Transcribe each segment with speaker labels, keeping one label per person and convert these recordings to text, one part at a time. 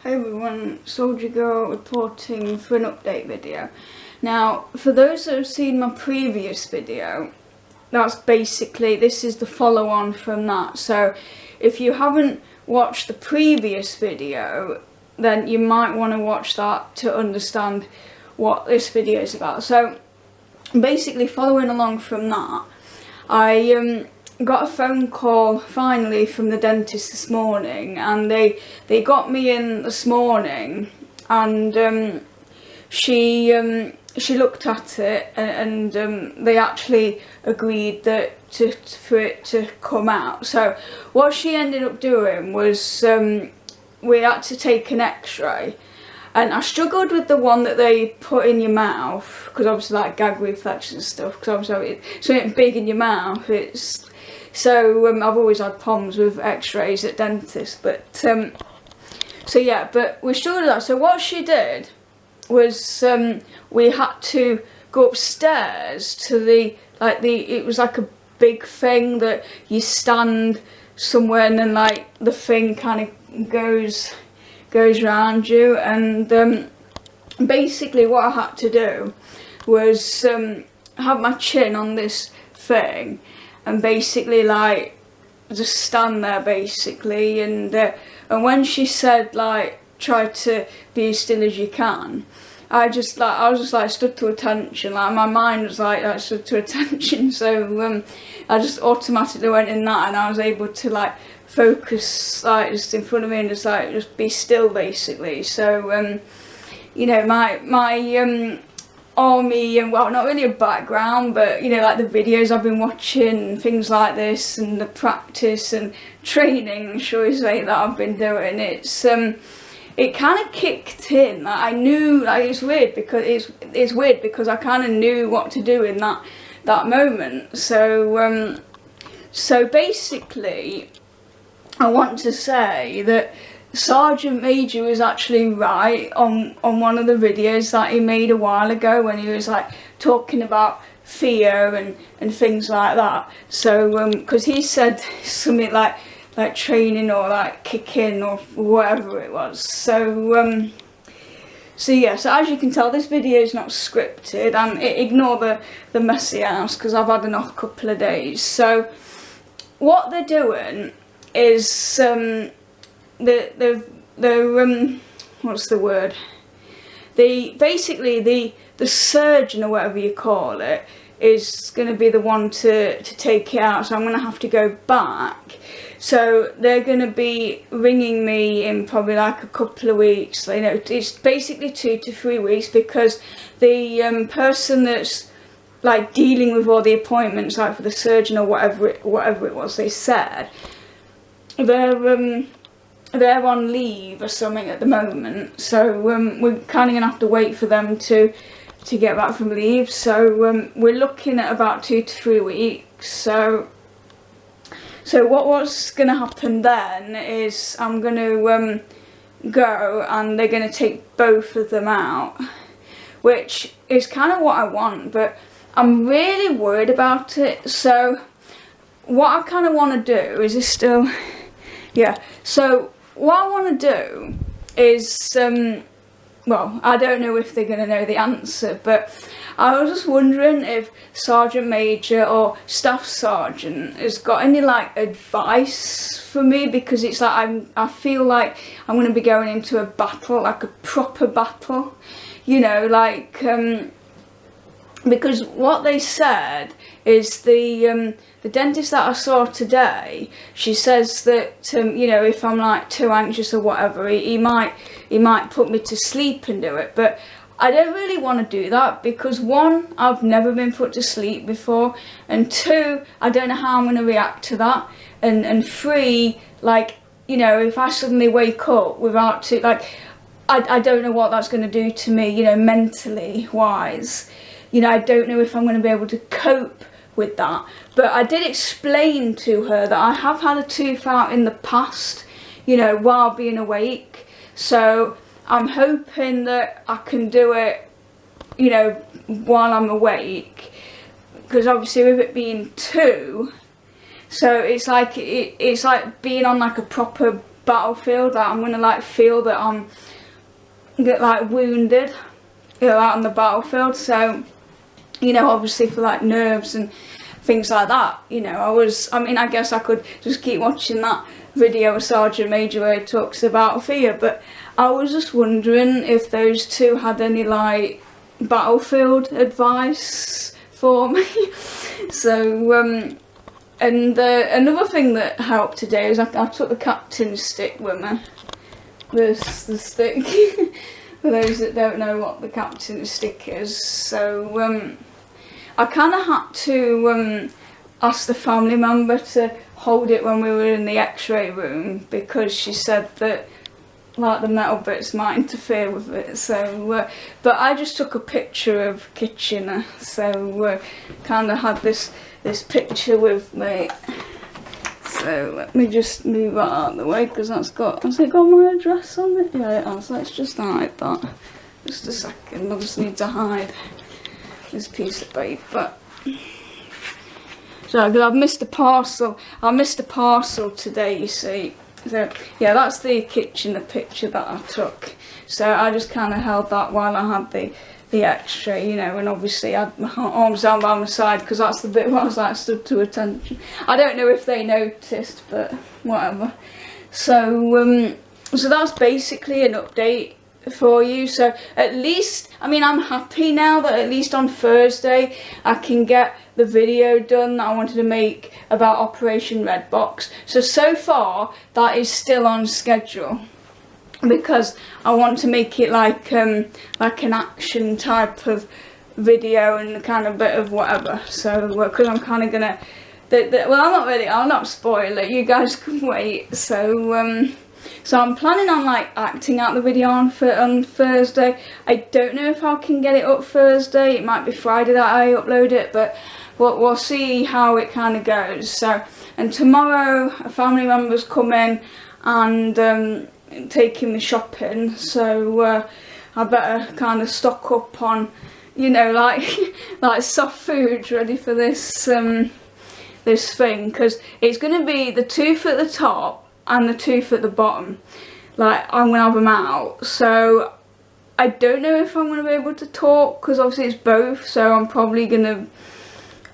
Speaker 1: Hey everyone, Soldier Girl reporting for an update video. Now, for those that have seen my previous video, that's basically, this is the follow on from that. So if you haven't watched the previous video, then you might want to watch that to understand what this video is about. So basically, following along from that, I got a phone call finally from the dentist this morning, and they got me in this morning, and she looked at it, and they actually agreed that for it to come out. So what she ended up doing was we had to take an x-ray, and I struggled with the one that they put in your mouth, because obviously like gag reflex and stuff, because obviously it's something big in your mouth. So I've always had problems with x-rays at dentists, but so yeah, but we struggled with that. So what she did was we had to go upstairs to it was like a big thing that you stand somewhere, and then like the thing kind of goes around you, and basically what I had to do was have my chin on this thing and basically like just stand there basically, and when she said like try to be as still as you can, I was just like stood to attention, like my mind was like stood to attention, so I just automatically went in that, and I was able to like focus like just in front of me and just be still basically. So you know, my army, and well, not really a background, but you know, like the videos I've been watching, things like this, and the practice and training, shall we say, that I've been doing, it kind of kicked in. Like I knew, like it's weird because I kind of knew what to do in that moment. So so basically, I want to say that Sergeant Major was actually right on one of the videos that he made a while ago, when he was like talking about fear and things like that. So because he said something like training or like kicking or whatever it was. So so yeah, so as you can tell, this video is not scripted, and ignore the messy house because I've had an off couple of days. So what they're doing is what's the word? Basically the surgeon, or whatever you call it, is going to be the one to take it out. So I'm going to have to go back. So they're going to be ringing me in probably like a couple of weeks. You know, it's basically 2 to 3 weeks, because the person that's like dealing with all the appointments, like for the surgeon or whatever it was, they said they're on leave or something at the moment, so we're kind of gonna have to wait for them to get back from leave. So we're looking at about 2 to 3 weeks. So what's gonna happen then is I'm gonna go, and they're gonna take both of them out, which is kind of what I want, but I'm really worried about it. So what I kind of want to do is still, yeah, so what I want to do is, well, I don't know if they're going to know the answer, but I was just wondering if Sergeant Major or Staff Sergeant has got any like advice for me, because it's like I feel like I'm going to be going into a battle, like a proper battle, you know, like because what they said is the dentist that I saw today, she says that you know, if I'm like too anxious or whatever, he might put me to sleep and do it. But I don't really want to do that, because one, I've never been put to sleep before, and two, I don't know how I'm going to react to that, and three, like, you know, if I suddenly wake up without to, like, I don't know what that's going to do to me, you know, mentally wise. You know, I don't know if I'm going to be able to cope with that. But I did explain to her that I have had a tooth out in the past, you know, while being awake. So I'm hoping that I can do it, you know, while I'm awake. Because obviously with it being 2, so it's like being on like a proper battlefield, like I'm gonna like feel that I'm get like wounded, you know, out on the battlefield. So, you know, obviously for like nerves and things like that, you know, I mean, I guess I could just keep watching that video of Sergeant Major where he talks about fear, but I was just wondering if those two had any like battlefield advice for me. So and another thing that helped today is I took the captain's stick with me. The stick for those that don't know what the captain's stick is. So I kind of had to ask the family member to hold it when we were in the x-ray room, because she said that like the metal bits might interfere with it. So but I just took a picture of Kitchener, so kind of had this picture with me. So let me just move that out of the way, because has it got my address on it? Yeah, it has. Let's just hide that. Just a second, I just need to hide this piece of paper. So, because I've missed a parcel. I missed a parcel today, you see. So, yeah, that's the Kitchener picture that I took. So I just kind of held that while I had the x-ray, you know, and obviously I had my arms down by my side, because that's the bit where I was like stood to attention. I don't know if they noticed, but whatever. So so that's basically an update for you. So at least, I mean, I'm happy now that at least on Thursday I can get the video done that I wanted to make about Operation Red Box. So far that is still on schedule, because I want to make it like an action type of video and kind of bit of whatever. So because I'm kind of gonna well, I'll not spoil it, you guys can wait. So so I'm planning on like acting out the video on Thursday. I don't know if I can get it up Thursday. It might be Friday that I upload it, but we'll see how it kind of goes. So, and tomorrow a family member's coming and taking me shopping, so I better kind of stock up on, you know, like soft foods ready for this this thing, because it's going to be the tooth at the top and the tooth at the bottom. Like, I'm going to have them out, so I don't know if I'm going to be able to talk, because obviously it's both. So I'm probably going to,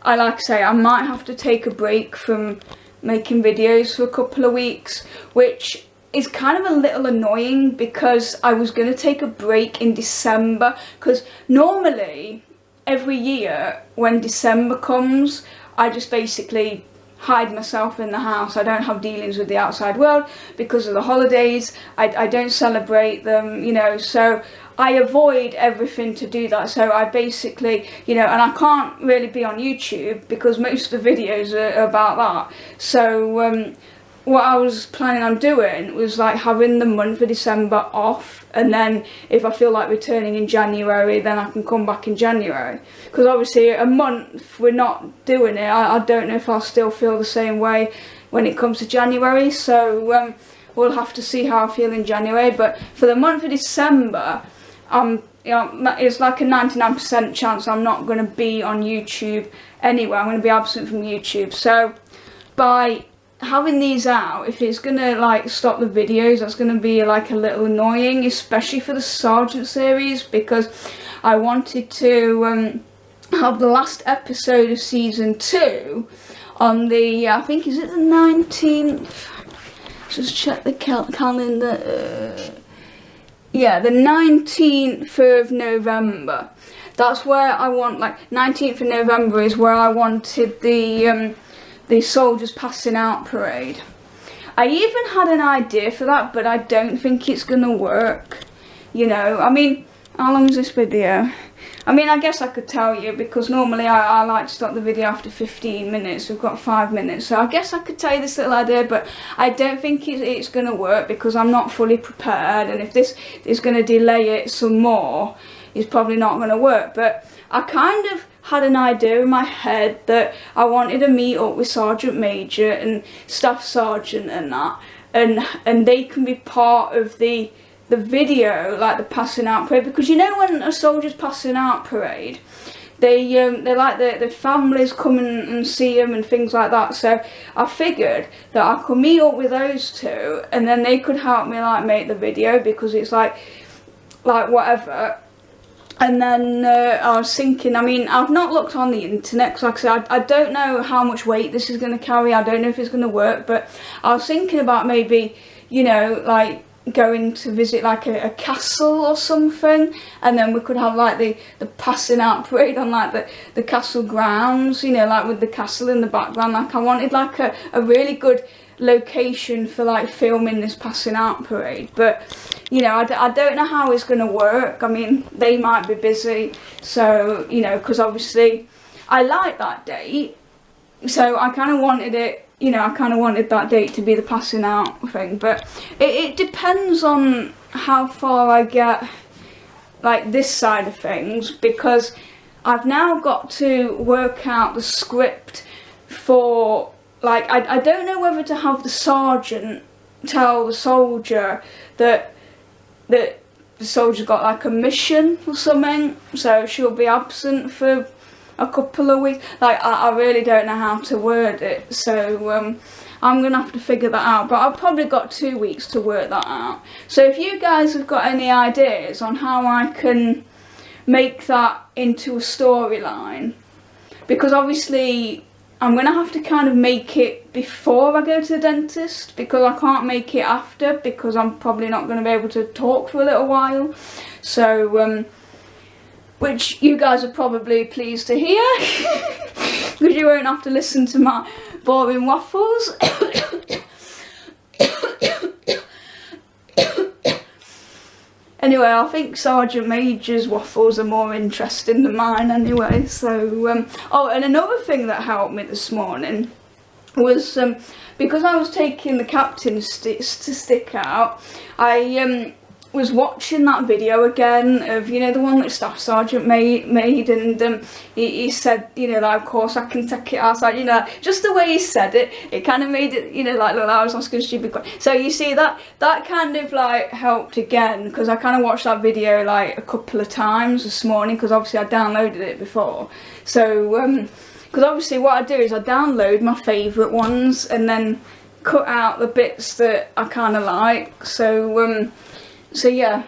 Speaker 1: like I say, I might have to take a break from making videos for a couple of weeks, which is kind of a little annoying, because I was going to take a break in December, because normally every year when December comes I just basically hide myself in the house. I don't have dealings with the outside world because of the holidays. I don't celebrate them, you know, so I avoid everything to do that. So I basically, you know, and I can't really be on YouTube because most of the videos are about that. So what I was planning on doing was like having the month of December off, and then if I feel like returning in January, then I can come back in January. Because obviously a month we're not doing it, I don't know if I'll still feel the same way when it comes to January. So we'll have to see how I feel in January. But for the month of December, you know, it's like a 99% chance I'm not going to be on YouTube anyway. I'm going to be absent from YouTube. So by having these out, if it's gonna like stop the videos, that's gonna be like a little annoying, especially for the Sergeant series, because I wanted to have the last episode of season 2 on the I think, is it the 19th? Just check the calendar. Yeah, the 19th of November. That's where I want, like 19th of November is where I wanted the soldiers passing out parade. I even had an idea for that, but I don't think it's gonna work. You know, I mean, how long is this video? I mean, I guess I could tell you, because normally I like to stop the video after 15 minutes. We've got 5 minutes, so I guess I could tell you this little idea, but I don't think it's gonna work because I'm not fully prepared, and if this is gonna delay it some more, it's probably not gonna work. But I kind of had an idea in my head that I wanted to meet up with Sergeant Major and Staff Sergeant and that, and they can be part of the video, like the passing out parade, because you know when a soldier's passing out parade, they like the families come and see them and things like that. So I figured that I could meet up with those two, and then they could help me like make the video, because it's like whatever. And then I was thinking, I mean, I've not looked on the internet, because like I said, I don't know how much weight this is going to carry. I don't know if it's going to work, but I was thinking about maybe, you know, like going to visit like a castle or something, and then we could have like the passing out parade on like the castle grounds, you know, like with the castle in the background. Like I wanted like a really good location for like filming this passing out parade, but you know, I don't know how it's going to work. I mean, they might be busy, so you know, because obviously I like that date, so I kind of wanted it, you know, I kind of wanted that date to be the passing out thing. But it depends on how far I get like this side of things, because I've now got to work out the script for, like, I don't know whether to have the sergeant tell the soldier that the soldier's got like a mission or something, so she'll be absent for a couple of weeks. Like, I really don't know how to word it, so I'm gonna have to figure that out, but I've probably got 2 weeks to work that out. So if you guys have got any ideas on how I can make that into a storyline, because obviously I'm going to have to kind of make it before I go to the dentist, because I can't make it after, because I'm probably not going to be able to talk for a little while. So, which you guys are probably pleased to hear, because you won't have to listen to my boring waffles. Anyway, I think Sergeant Major's waffles are more interesting than mine anyway. So, oh, and another thing that helped me this morning was, because I was taking the captain's stick out, I was watching that video again of, you know, the one that Staff Sergeant made, and he said, you know, like, of course I can take it outside, you know, just the way he said it, it kind of made it, you know, like, look, I was asking a stupid question. So you see, that kind of like helped again, because I kind of watched that video like a couple of times this morning, because obviously I downloaded it before. So because obviously what I do is I download my favourite ones and then cut out the bits that I kind of like. So yeah,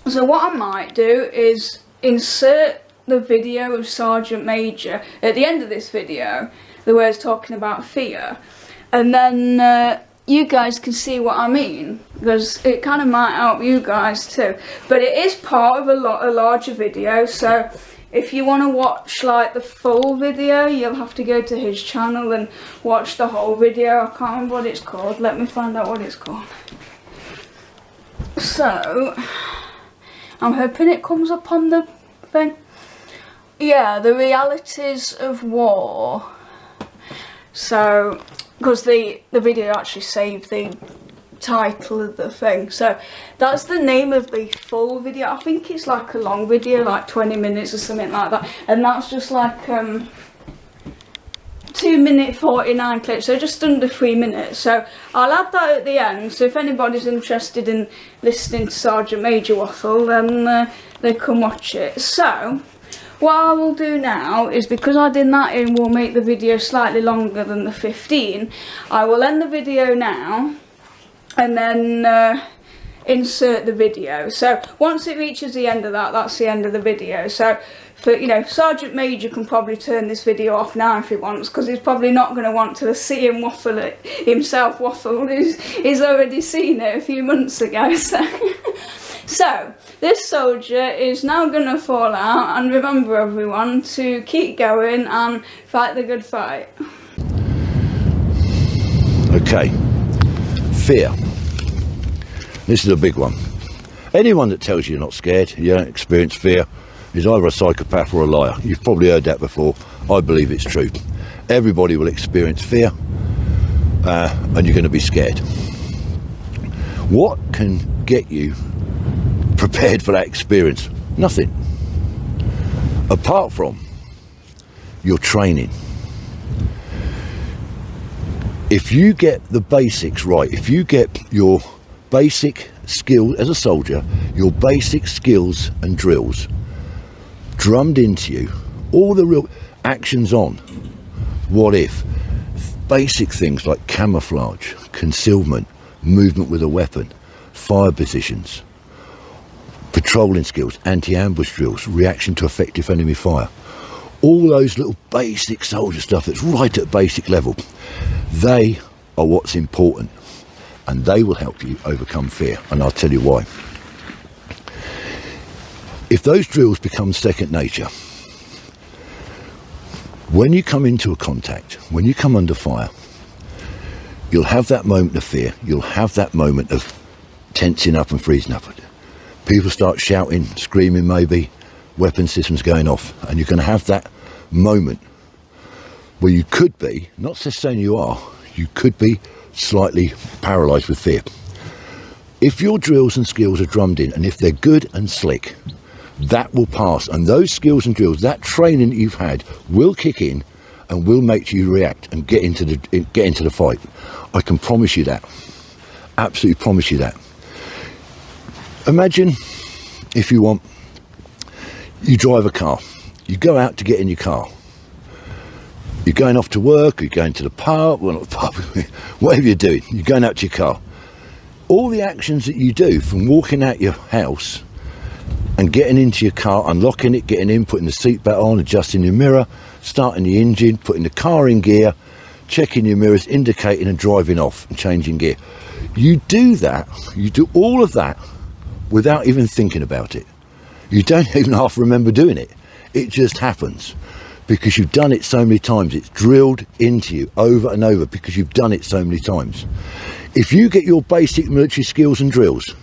Speaker 1: so what I might do is insert the video of Sergeant Major at the end of this video, the way it's talking about fear, and then you guys can see what I mean, because it kind of might help you guys too. But it is part of a larger video, so if you want to watch like the full video, you'll have to go to his channel and watch the whole video. I can't remember what it's called. Let me find out what it's called. So, I'm hoping it comes up on the thing. Yeah, the realities of war. So, because the video actually saved the title of the thing. So, that's the name of the full video. I think it's like a long video, like 20 minutes or something like that. And that's just like 2-minute 49 clips, so just under 3 minutes. So I'll add that at the end, so if anybody's interested in listening to Sergeant Major waffle, then they can watch it. So what I will do now is, because I did that in will make the video slightly longer than the 15, I will end the video now and then insert the video. So once it reaches the end of that, that's the end of the video. So for, you know, Sergeant Major can probably turn this video off now if he wants, because he's probably not going to want to see him waffle it himself waffle. He's already seen it a few months ago. So this soldier is now going to fall out, and remember everyone to keep going and fight the good fight.
Speaker 2: Okay, fear. This is a big one. Anyone that tells you you're not scared, you don't experience fear, is either a psychopath or a liar. You've probably heard that before. I believe it's true. Everybody will experience fear, and you're going to be scared. What can get you prepared for that experience? Nothing. Apart from your training. If you get the basics right, if you get your basic skill as a soldier, your basic skills and drills drummed into you all the real actions on. What if? Basic things like camouflage, concealment, movement with a weapon, fire positions, patrolling skills, anti-ambush drills, reaction to effective enemy fire. All those little basic soldier stuff that's right at basic level, they are what's important, and they will help you overcome fear, and I'll tell you why. If those drills become second nature, when you come into a contact, when you come under fire, you'll have that moment of fear, you'll have that moment of tensing up and freezing up. People start shouting, screaming maybe, weapon systems going off, and you're going to have that moment where you could be, not just saying you are, you could be slightly paralysed with fear. If your drills and skills are drummed in, and if they're good and slick, that will pass, and those skills and drills, that training that you've had, will kick in and will make you react and get into the fight. I can promise you that. Absolutely promise you that. Imagine, if you want, you drive a car, you go out to get in your car, you're going off to work, you're going to the pub, well, not the pub, whatever you're doing, you're going out to your car. All the actions that you do, from walking out your house and getting into your car, unlocking it, getting in, putting the seatbelt on, adjusting your mirror, starting the engine, putting the car in gear, checking your mirrors, indicating and driving off and changing gear. You do that, you do all of that without even thinking about it. You don't even half remember doing it. It just happens because you've done it so many times. It's drilled into you over and over because you've done it so many times. If you get your basic military skills and drills,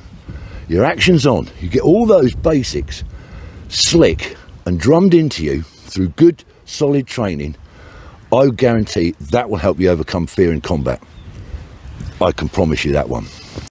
Speaker 2: your actions on, you get all those basics slick and drummed into you through good solid training, I guarantee that will help you overcome fear in combat. I can promise you that one.